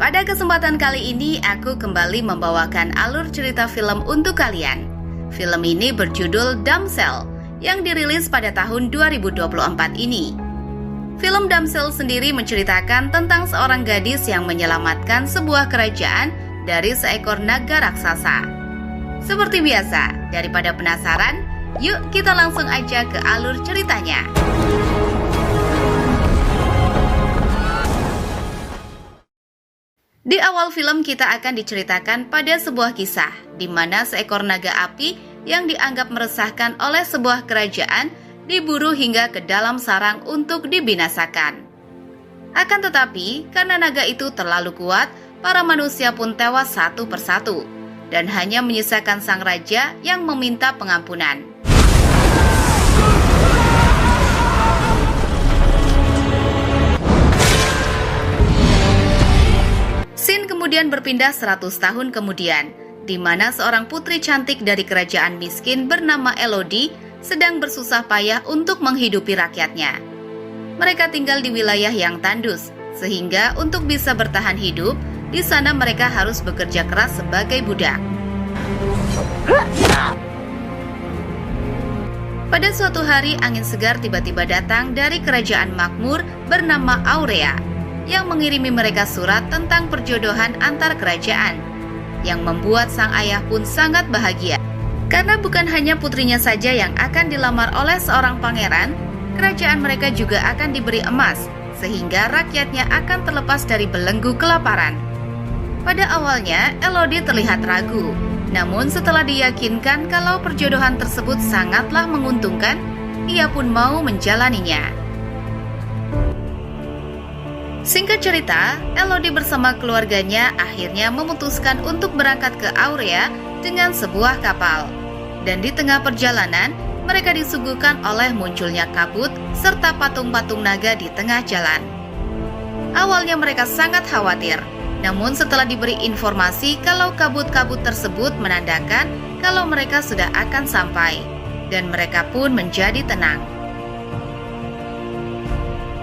Pada kesempatan kali ini, aku kembali membawakan alur cerita film untuk kalian. Film ini berjudul Damsel, yang dirilis pada tahun 2024 ini. Film Damsel sendiri menceritakan tentang seorang gadis yang menyelamatkan sebuah kerajaan dari seekor naga raksasa. Seperti biasa, daripada penasaran, yuk kita langsung aja ke alur ceritanya. Di awal film kita akan diceritakan pada sebuah kisah di mana seekor naga api yang dianggap meresahkan oleh sebuah kerajaan diburu hingga ke dalam sarang untuk dibinasakan. Akan tetapi, karena naga itu terlalu kuat, para manusia pun tewas satu persatu dan hanya menyisakan sang raja yang meminta pengampunan. Scene kemudian berpindah 100 tahun kemudian, di mana seorang putri cantik dari kerajaan miskin bernama Elodie sedang bersusah payah untuk menghidupi rakyatnya. Mereka tinggal di wilayah yang tandus, sehingga untuk bisa bertahan hidup, di sana mereka harus bekerja keras sebagai budak. Pada suatu hari, angin segar tiba-tiba datang dari kerajaan makmur bernama Aurea, yang mengirimi mereka surat tentang perjodohan antar kerajaan, yang membuat sang ayah pun sangat bahagia. Karena bukan hanya putrinya saja yang akan dilamar oleh seorang pangeran, kerajaan mereka juga akan diberi emas, sehingga rakyatnya akan terlepas dari belenggu kelaparan. Pada awalnya, Elodie terlihat ragu, namun setelah diyakinkan kalau perjodohan tersebut sangatlah menguntungkan, ia pun mau menjalaninya. Singkat cerita, Elodie bersama keluarganya akhirnya memutuskan untuk berangkat ke Aurea dengan sebuah kapal. Dan di tengah perjalanan, mereka disuguhkan oleh munculnya kabut serta patung-patung naga di tengah jalan. Awalnya mereka sangat khawatir, namun setelah diberi informasi kalau kabut-kabut tersebut menandakan kalau mereka sudah akan sampai, dan mereka pun menjadi tenang.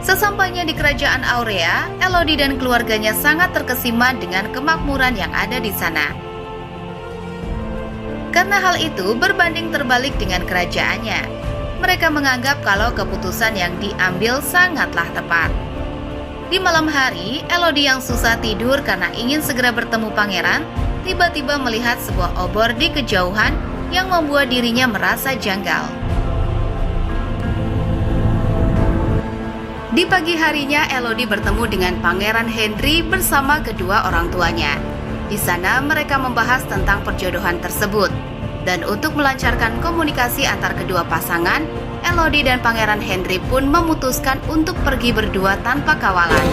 Sesampainya di kerajaan Aurea, Elodie dan keluarganya sangat terkesima dengan kemakmuran yang ada di sana. Karena hal itu berbanding terbalik dengan kerajaannya, mereka menganggap kalau keputusan yang diambil sangatlah tepat. Di malam hari, Elodie yang susah tidur karena ingin segera bertemu pangeran, tiba-tiba melihat sebuah obor di kejauhan yang membuat dirinya merasa janggal. Di pagi harinya, Elodie bertemu dengan Pangeran Henry bersama kedua orang tuanya. Di sana mereka membahas tentang perjodohan tersebut. Dan untuk melancarkan komunikasi antar kedua pasangan, Elodie dan Pangeran Henry pun memutuskan untuk pergi berdua tanpa kawalan.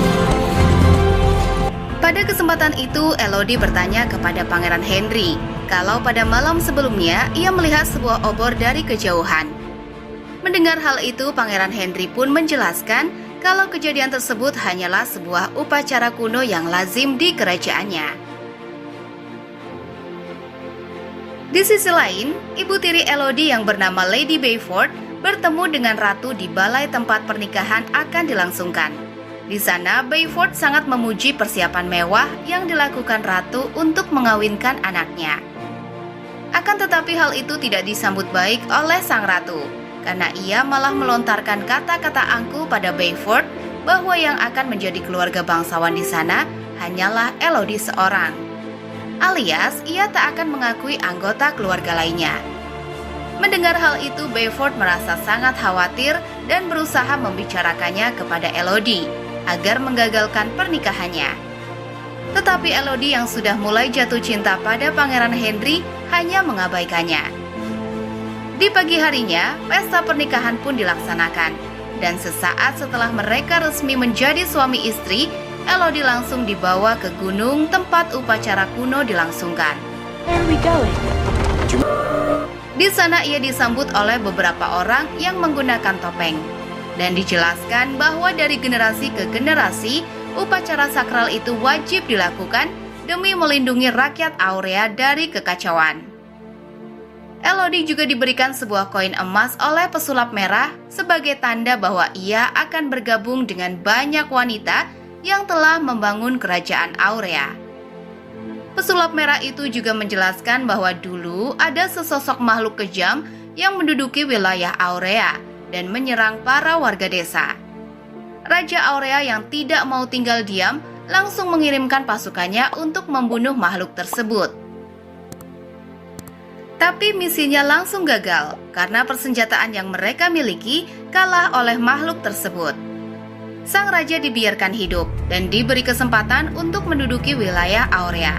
Pada kesempatan itu, Elodie bertanya kepada Pangeran Henry kalau pada malam sebelumnya ia melihat sebuah obor dari kejauhan. Mendengar hal itu, Pangeran Henry pun menjelaskan kalau kejadian tersebut hanyalah sebuah upacara kuno yang lazim di kerajaannya. Di sisi lain, ibu tiri Elodie yang bernama Lady Beaufort bertemu dengan ratu di balai tempat pernikahan akan dilangsungkan. Di sana, Beaufort sangat memuji persiapan mewah yang dilakukan ratu untuk mengawinkan anaknya. Akan tetapi hal itu tidak disambut baik oleh sang ratu, karena ia malah melontarkan kata-kata angkuh pada Beaufort bahwa yang akan menjadi keluarga bangsawan di sana hanyalah Elodie seorang. Alias, ia tak akan mengakui anggota keluarga lainnya. Mendengar hal itu, Beaufort merasa sangat khawatir dan berusaha membicarakannya kepada Elodie agar menggagalkan pernikahannya. Tetapi Elodie yang sudah mulai jatuh cinta pada Pangeran Henry hanya mengabaikannya. Di pagi harinya, pesta pernikahan pun dilaksanakan. Dan sesaat setelah mereka resmi menjadi suami istri, Elodie langsung dibawa ke gunung tempat upacara kuno dilangsungkan. Di sana ia disambut oleh beberapa orang yang menggunakan topeng. Dan dijelaskan bahwa dari generasi ke generasi, upacara sakral itu wajib dilakukan demi melindungi rakyat Aurea dari kekacauan. Elodie juga diberikan sebuah koin emas oleh pesulap merah sebagai tanda bahwa ia akan bergabung dengan banyak wanita yang telah membangun kerajaan Aurea. Pesulap merah itu juga menjelaskan bahwa dulu ada sesosok makhluk kejam yang menduduki wilayah Aurea dan menyerang para warga desa. Raja Aurea yang tidak mau tinggal diam langsung mengirimkan pasukannya untuk membunuh makhluk tersebut. Tapi misinya langsung gagal karena persenjataan yang mereka miliki kalah oleh makhluk tersebut. Sang raja dibiarkan hidup dan diberi kesempatan untuk menduduki wilayah Aurea.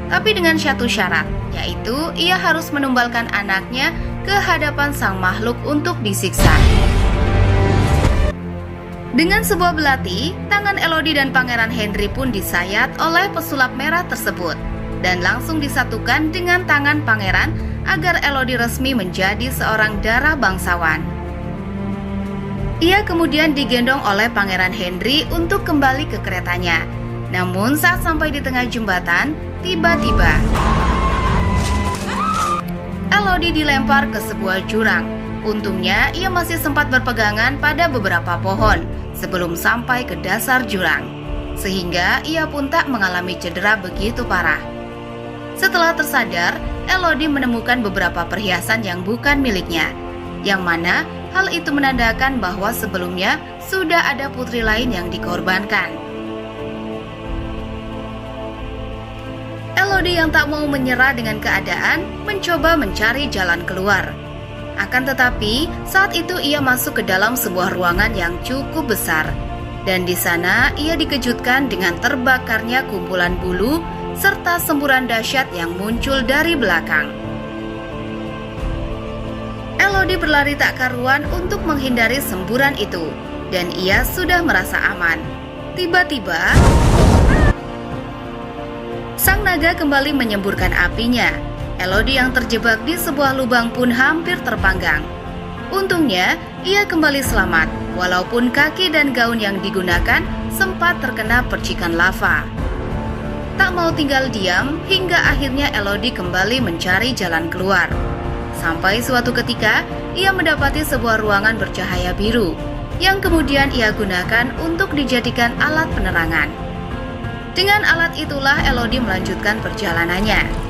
Tapi dengan satu syarat, yaitu ia harus menumbalkan anaknya ke hadapan sang makhluk untuk disiksa. Dengan sebuah belati, tangan Elodie dan Pangeran Henry pun disayat oleh pesulap merah tersebut dan langsung disatukan dengan tangan pangeran agar Elodie resmi menjadi seorang dara bangsawan. Ia kemudian digendong oleh Pangeran Henry untuk kembali ke keretanya. Namun saat sampai di tengah jembatan, tiba-tiba Elodie dilempar ke sebuah jurang. Untungnya ia masih sempat berpegangan pada beberapa pohon sebelum sampai ke dasar jurang, sehingga ia pun tak mengalami cedera begitu parah. Setelah tersadar, Elodie menemukan beberapa perhiasan yang bukan miliknya, yang mana hal itu menandakan bahwa sebelumnya sudah ada putri lain yang dikorbankan. Elodie yang tak mau menyerah dengan keadaan mencoba mencari jalan keluar. Akan tetapi, saat itu ia masuk ke dalam sebuah ruangan yang cukup besar. Dan di sana ia dikejutkan dengan terbakarnya kumpulan bulu serta semburan dahsyat yang muncul dari belakang. Elodie berlari tak karuan untuk menghindari semburan itu, dan ia sudah merasa aman. Tiba-tiba, sang naga kembali menyemburkan apinya. Elodie yang terjebak di sebuah lubang pun hampir terpanggang. Untungnya, ia kembali selamat, walaupun kaki dan gaun yang digunakan sempat terkena percikan lava. Tak mau tinggal diam, hingga akhirnya Elodie kembali mencari jalan keluar. Sampai suatu ketika, ia mendapati sebuah ruangan bercahaya biru, yang kemudian ia gunakan untuk dijadikan alat penerangan. Dengan alat itulah Elodie melanjutkan perjalanannya.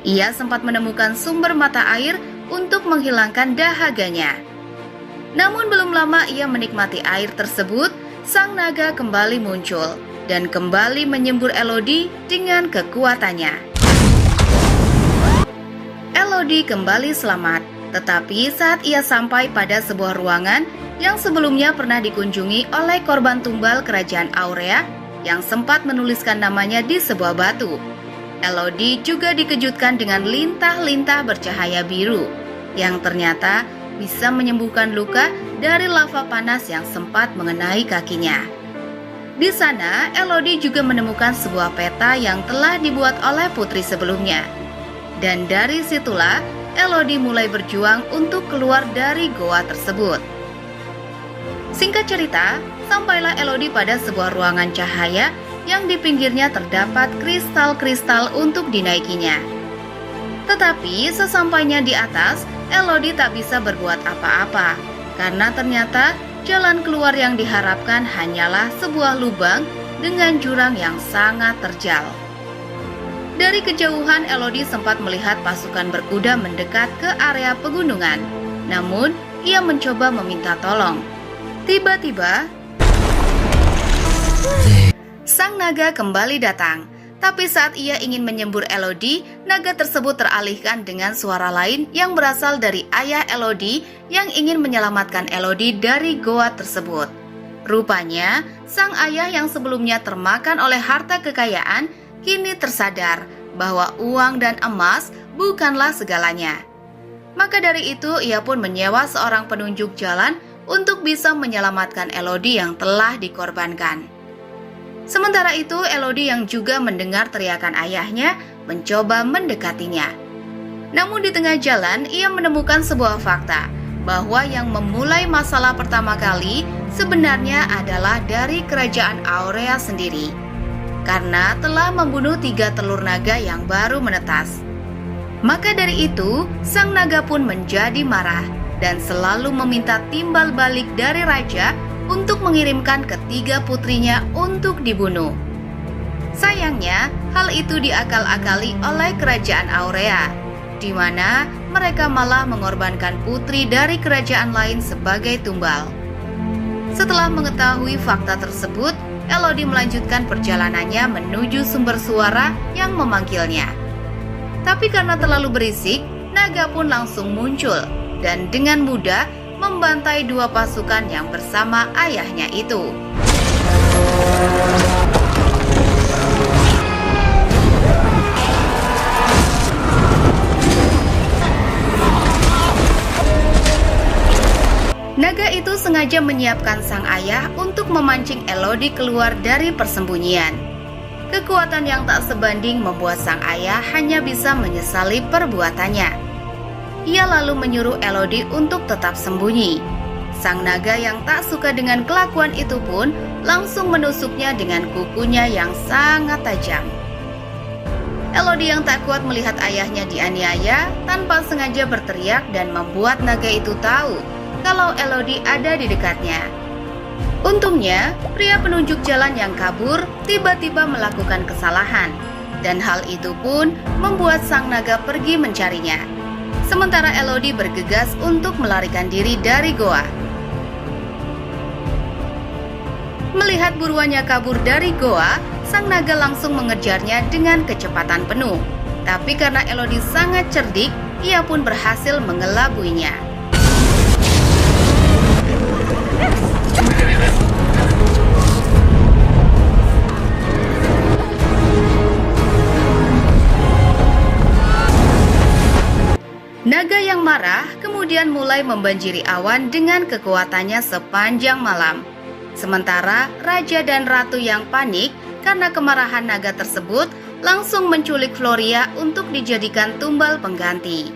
Ia sempat menemukan sumber mata air untuk menghilangkan dahaganya. Namun belum lama ia menikmati air tersebut, sang naga kembali muncul dan kembali menyembur Elodie dengan kekuatannya. Elodie kembali selamat, tetapi saat ia sampai pada sebuah ruangan yang sebelumnya pernah dikunjungi oleh korban tumbal kerajaan Aurea yang sempat menuliskan namanya di sebuah batu, Elodie juga dikejutkan dengan lintah-lintah bercahaya biru yang ternyata bisa menyembuhkan luka dari lava panas yang sempat mengenai kakinya. Di sana, Elodie juga menemukan sebuah peta yang telah dibuat oleh putri sebelumnya. Dan dari situlah, Elodie mulai berjuang untuk keluar dari goa tersebut. Singkat cerita, sampailah Elodie pada sebuah ruangan cahaya yang di pinggirnya terdapat kristal-kristal untuk dinaikinya. Tetapi sesampainya di atas, Elodie tak bisa berbuat apa-apa, karena ternyata jalan keluar yang diharapkan hanyalah sebuah lubang dengan jurang yang sangat terjal. Dari kejauhan, Elodie sempat melihat pasukan berkuda mendekat ke area pegunungan. Namun, ia mencoba meminta tolong. Tiba-tiba, sang naga kembali datang. Tapi saat ia ingin menyembur Elodie, naga tersebut teralihkan dengan suara lain yang berasal dari ayah Elodie yang ingin menyelamatkan Elodie dari goa tersebut. Rupanya, sang ayah yang sebelumnya termakan oleh harta kekayaan, kini tersadar bahwa uang dan emas bukanlah segalanya. Maka dari itu, ia pun menyewa seorang penunjuk jalan untuk bisa menyelamatkan Elodie yang telah dikorbankan. Sementara itu, Elodie yang juga mendengar teriakan ayahnya mencoba mendekatinya. Namun di tengah jalan, ia menemukan sebuah fakta bahwa yang memulai masalah pertama kali sebenarnya adalah dari kerajaan Aurea sendiri, karena telah membunuh 3 telur naga yang baru menetas. Maka dari itu, sang naga pun menjadi marah dan selalu meminta timbal balik dari raja untuk mengirimkan ketiga putrinya untuk dibunuh. Sayangnya, hal itu diakal-akali oleh kerajaan Aurea, di mana mereka malah mengorbankan putri dari kerajaan lain sebagai tumbal. Setelah mengetahui fakta tersebut, Elodie melanjutkan perjalanannya menuju sumber suara yang memanggilnya. Tapi karena terlalu berisik, naga pun langsung muncul dan dengan mudah membantai dua pasukan yang bersama ayahnya itu. Naga itu sengaja menyiapkan sang ayah untuk memancing Elodie keluar dari persembunyian. Kekuatan yang tak sebanding membuat sang ayah hanya bisa menyesali perbuatannya. Ia lalu menyuruh Elodie untuk tetap sembunyi. Sang naga yang tak suka dengan kelakuan itu pun langsung menusuknya dengan kukunya yang sangat tajam. Elodie yang tak kuat melihat ayahnya dianiaya tanpa sengaja berteriak dan membuat naga itu tahu kalau Elodie ada di dekatnya. Untungnya, pria penunjuk jalan yang kabur tiba-tiba melakukan kesalahan, dan hal itu pun membuat sang naga pergi mencarinya. Sementara Elodie bergegas untuk melarikan diri dari goa. Melihat buruannya kabur dari goa, sang naga langsung mengejarnya dengan kecepatan penuh. Tapi karena Elodie sangat cerdik, ia pun berhasil mengelabuinya. Naga yang marah kemudian mulai membanjiri awan dengan kekuatannya sepanjang malam. Sementara raja dan ratu yang panik karena kemarahan naga tersebut langsung menculik Floria untuk dijadikan tumbal pengganti.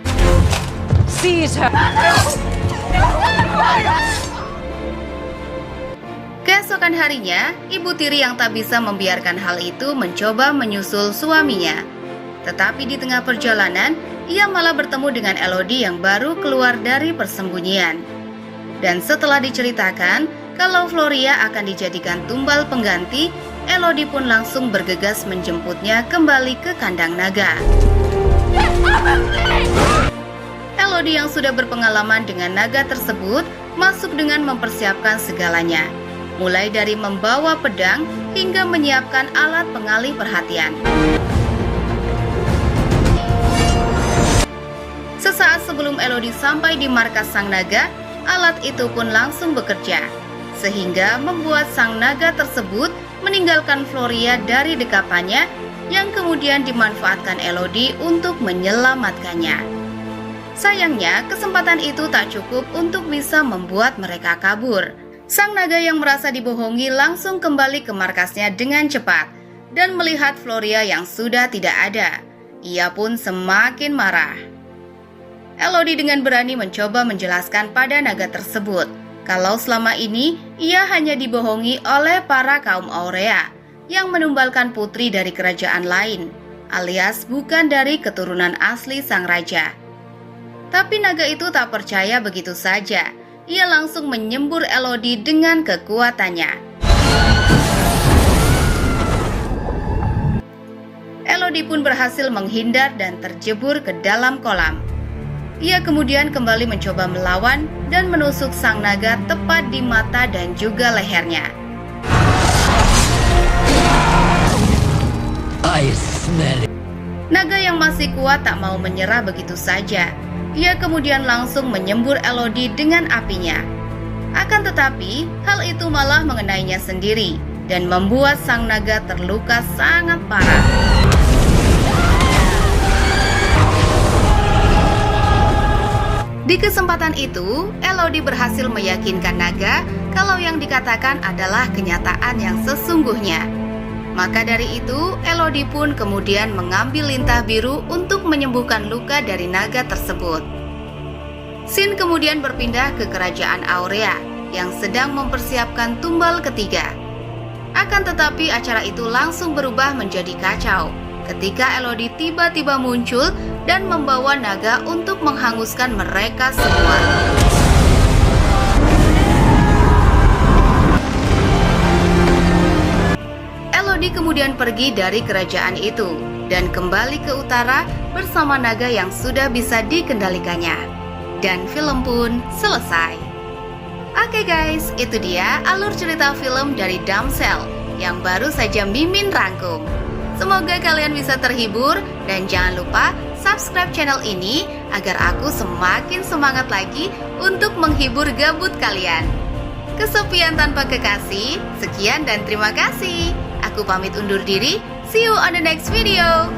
Keesokan harinya, ibu tiri yang tak bisa membiarkan hal itu mencoba menyusul suaminya. Tetapi di tengah perjalanan, ia malah bertemu dengan Elodie yang baru keluar dari persembunyian. Dan setelah diceritakan kalau Floria akan dijadikan tumbal pengganti, Elodie pun langsung bergegas menjemputnya kembali ke kandang naga. Elodie yang sudah berpengalaman dengan naga tersebut masuk dengan mempersiapkan segalanya, mulai dari membawa pedang hingga menyiapkan alat pengalih perhatian. Sesaat sebelum Elodie sampai di markas sang naga, alat itu pun langsung bekerja, sehingga membuat sang naga tersebut meninggalkan Floria dari dekapannya yang kemudian dimanfaatkan Elodie untuk menyelamatkannya. Sayangnya, kesempatan itu tak cukup untuk bisa membuat mereka kabur. Sang naga yang merasa dibohongi langsung kembali ke markasnya dengan cepat dan melihat Floria yang sudah tidak ada. Ia pun semakin marah. Elodie dengan berani mencoba menjelaskan pada naga tersebut kalau selama ini ia hanya dibohongi oleh para kaum Aurea yang menumbalkan putri dari kerajaan lain, alias bukan dari keturunan asli sang raja. Tapi naga itu tak percaya begitu saja. Ia langsung menyembur Elodie dengan kekuatannya. Elodie pun berhasil menghindar dan terjebur ke dalam kolam. Ia kemudian kembali mencoba melawan dan menusuk sang naga tepat di mata dan juga lehernya. Naga yang masih kuat tak mau menyerah begitu saja. Ia kemudian langsung menyembur Elodie dengan apinya. Akan tetapi, hal itu malah mengenainya sendiri dan membuat sang naga terluka sangat parah. Di kesempatan itu, Elodie berhasil meyakinkan naga kalau yang dikatakan adalah kenyataan yang sesungguhnya. Maka dari itu, Elodie pun kemudian mengambil lintah biru untuk menyembuhkan luka dari naga tersebut. Sin kemudian berpindah ke kerajaan Aurea yang sedang mempersiapkan tumbal ketiga. Akan tetapi acara itu langsung berubah menjadi kacau ketika Elodie tiba-tiba muncul dan membawa naga untuk menghanguskan mereka semua. Elodie kemudian pergi dari kerajaan itu dan kembali ke utara bersama naga yang sudah bisa dikendalikannya. Dan film pun selesai. Oke guys, itu dia alur cerita film dari Damsel yang baru saja Mimin rangkum. Semoga kalian bisa terhibur dan jangan lupa subscribe channel ini agar aku semakin semangat lagi untuk menghibur gabut kalian. Kesepian tanpa kekasih, sekian dan terima kasih. Aku pamit undur diri, see you on the next video.